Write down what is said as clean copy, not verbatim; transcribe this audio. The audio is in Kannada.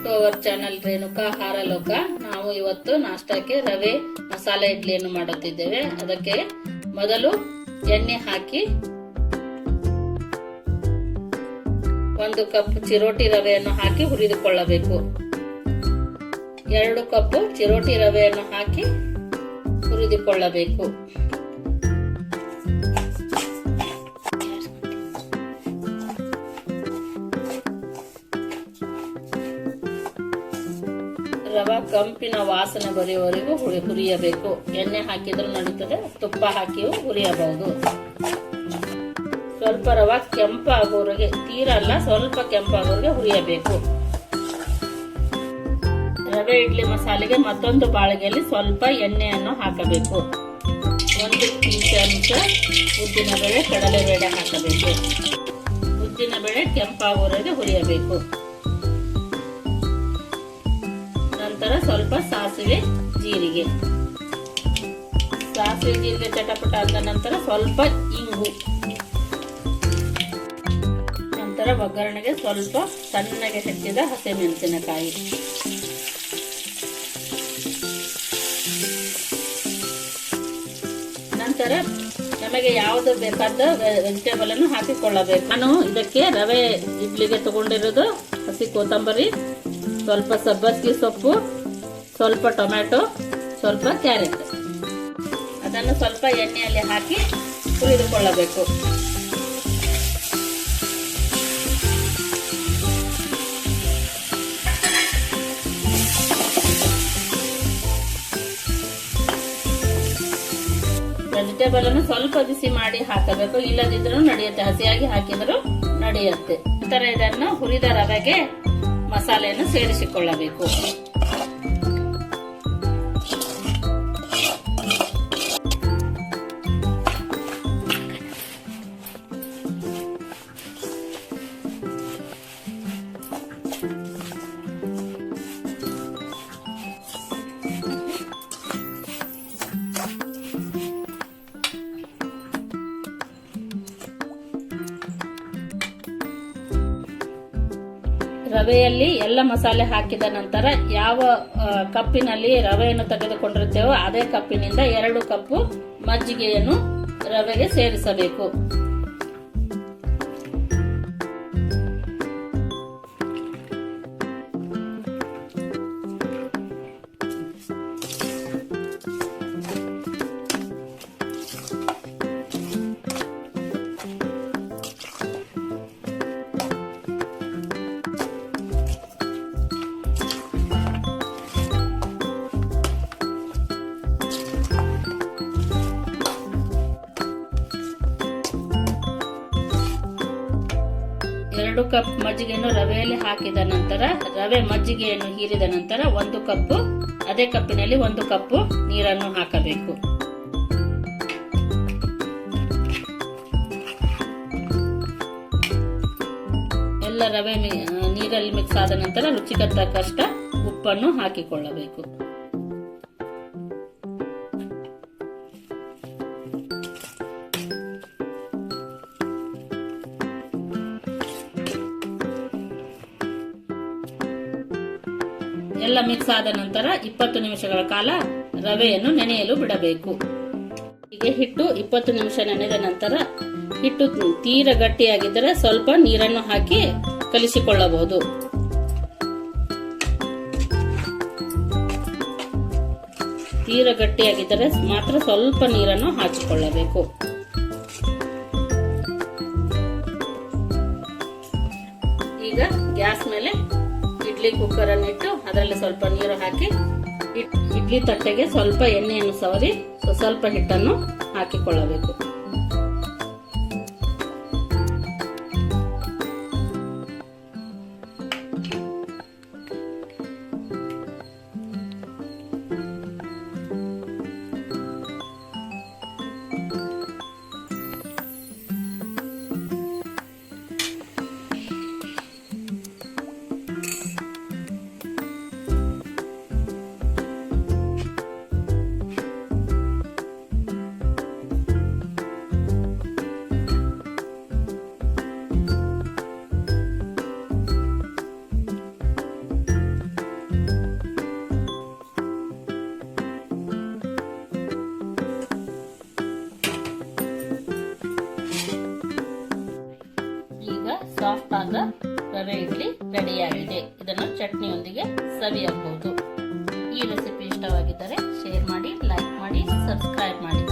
ಟು ಅವರ್ ಚಾನಲ್ ರೇಣುಕಾ ಹಾರಲೋಕ. ನಾವು ಇವತ್ತು ನಾಷ್ಟಕ್ಕೆ ರವೆ ಮಸಾಲೆ ಇಡ್ಲಿಯನ್ನು ಮಾಡುತ್ತಿದ್ದೇವೆ. ಅದಕ್ಕೆ ಮೊದಲು ಎಣ್ಣೆ ಹಾಕಿ 1 ಕಪ್ ಚಿರೋಟಿ ರವೆಯನ್ನು ಹಾಕಿ ಹುರಿದುಕೊಳ್ಳಬೇಕು. 2 ಕಪ್ ಚಿರೋಟಿ ರವೆಯನ್ನು ಹಾಕಿ ಹುರಿದುಕೊಳ್ಳಬೇಕು. ರವೆ ಕಂಪಿನ ವಾಸನೆ ಬರೆಯುವವರೆಗೂ ಹುರಿಯಬೇಕು. ಎಣ್ಣೆ ಹಾಕಿದ್ರೂ ನಡೀತದೆ, ತುಪ್ಪ ಹಾಕಿಯೂ ಹುರಿಯಬಹುದು. ಸ್ವಲ್ಪ ರವೆ ಕೆಂಪಾಗೋವರೆಗೆ, ತೀರಾ ಅಲ್ಲ, ಸ್ವಲ್ಪ ಕೆಂಪಾಗೋವರೆಗೆ ಹುರಿಯಬೇಕು. ರವೆ ಇಡ್ಲಿ ಮಸಾಲೆಗೆ ಮತ್ತೊಂದು ಬಾಳಿಗೆಯಲ್ಲಿ ಸ್ವಲ್ಪ ಎಣ್ಣೆಯನ್ನು ಹಾಕಬೇಕು. 1 ಚಮಚ ಉದ್ದಿನಬೇಳೆ, ಕಡಲೆಬೇಳೆ ಹಾಕಬೇಕು. ಉದ್ದಿನಬೇಳೆ ಕೆಂಪಾಗೋವರೆಗೆ ಹುರಿಯಬೇಕು. ನಂತರ ಸ್ವಲ್ಪ ಸಾಸಿವೆ ಜೀರಿಗೆ ಚಟಪಟ ಆದ ನಂತರ ಸ್ವಲ್ಪ ಇಂಗು, ನಂತರ ಒಗ್ಗರಣೆಗೆ ಸ್ವಲ್ಪ ಸಣ್ಣಗೆ ಹೆಚ್ಚಿದ ಹಸಿಮೆಣಸಿನಕಾಯಿ, ನಂತರ ನಮಗೆ ಯಾವುದು ಬೇಕಾದ ವೆಜಿಟೇಬಲ್ ಅನ್ನು ಹಾಕಿಕೊಳ್ಳಬೇಕು. ನಾನು ಇದಕ್ಕೆ ರವೆ ಇಡ್ಲಿಗೆ ತಗೊಂಡಿರೋದು ಹಸಿ ಕೊತ್ತಂಬರಿ, ಸ್ವಲ್ಪ ಸಬ್ಬಸಿಗೆ ಸೊಪ್ಪು, ಸ್ವಲ್ಪ ಟೊಮ್ಯಾಟೊ, ಸ್ವಲ್ಪ ಕ್ಯಾರೆಟ್. ಅದನ್ನು ಸ್ವಲ್ಪ ಎಣ್ಣೆಯಲ್ಲಿ ಹಾಕಿ ಹುರಿದುಕೊಳ್ಳಬೇಕು. ವೆಜಿಟೇಬಲ್ ಅನ್ನು ಸ್ವಲ್ಪ ಬಿಸಿ ಮಾಡಿ ಹಾಕಬೇಕು, ಇಲ್ಲದಿದ್ರೂ ನಡೆಯುತ್ತೆ, ಹಸಿಯಾಗಿ ಹಾಕಿದರೂ ನಡೆಯುತ್ತೆ. ನಂತರ ಇದನ್ನು ಹುರಿದ ರವೆಗೆ ಮಸಾಲೆಯನ್ನು ಸೇರಿಸಿಕೊಳ್ಳಬೇಕು. ರವೆಯಲ್ಲಿ ಎಲ್ಲ ಮಸಾಲೆ ಹಾಕಿದ ನಂತರ ಯಾವ ಕಪ್ಪಿನಲ್ಲಿ ರವೆಯನ್ನು ತೆಗೆದುಕೊಂಡಿರ್ತೇವೋ ಅದೇ ಕಪ್ಪಿನಿಂದ 2 ಕಪ್ ಮಜ್ಜಿಗೆಯನ್ನು ರವೆಗೆ ಸೇರಿಸಬೇಕು. ಎರಡು ಕಪ್ ಮಜ್ಜಿಗೆಯನ್ನು ರವೆಯಲ್ಲಿ ಹಾಕಿದ ನಂತರ ರವೆ ಮಜ್ಜಿಗೆಯನ್ನು ಹೀರಿದ ನಂತರ 1 ಕಪ್, ಅದೇ ಕಪ್ಪಿನಲ್ಲಿ 1 ಕಪ್ ನೀರನ್ನು ಹಾಕಬೇಕು. ಎಲ್ಲ ರವೆ ನೀರಲ್ಲಿ ಮಿಕ್ಸ್ ಆದ ನಂತರ ರುಚಿಗೆ ತಕ್ಕಷ್ಟ ಉಪ್ಪನ್ನು ಹಾಕಿಕೊಳ್ಳಬೇಕು. ಎಲ್ಲ ಮಿಕ್ಸ್ ಆದ ನಂತರ 20 ನಿಮಿಷಗಳ ಕಾಲ ರವೆಯನ್ನು ನೆನೆಯಲು ಬಿಡಬೇಕು. ಹೀಗೆ ಹಿಟ್ಟು 20 ನಿಮಿಷ ನೆನೆದ ನಂತರ ಹಿಟ್ಟು ತೀರಾ ಗಟ್ಟಿಯಾಗಿದ್ದರೆ ಸ್ವಲ್ಪ ನೀರನ್ನು ಹಾಕಿ ಕಲಿಸಿಕೊಳ್ಳಬಹುದು. ತೀರಾ ಗಟ್ಟಿಯಾಗಿದ್ದರೆ ಮಾತ್ರ ಸ್ವಲ್ಪ ನೀರನ್ನು ಹಾಕಿಕೊಳ್ಳಬೇಕು. ಈಗ ಗ್ಯಾಸ್ ಮೇಲೆ ಇಡ್ಲಿ ಕುಕ್ಕರ್ ಅನ್ನು ಇಟ್ಟು ಅದರಲ್ಲಿ ಸ್ವಲ್ಪ ನೀರು ಹಾಕಿ ಇಡ್ಲಿ ತಟ್ಟೆಗೆ ಸ್ವಲ್ಪ ಎಣ್ಣೆಯನ್ನು ಸವರಿ ಸ್ವಲ್ಪ ಹಿಟ್ಟನ್ನು ಹಾಕಿಕೊಳ್ಳಬೇಕು. ರವೆ ಇಡ್ಲಿ ರೆಡಿಯಾಗಿದೆ. ಇದನ್ನು ಚಟ್ನಿಯೊಂದಿಗೆ ಸವಿಯಬಹುದು. ಈ ರೆಸಿಪಿ ಇಷ್ಟವಾಗಿದ್ದರೆ ಶೇರ್ ಮಾಡಿ, ಲೈಕ್ ಮಾಡಿ, ಸಬ್ಸ್ಕ್ರೈಬ್ ಮಾಡಿ.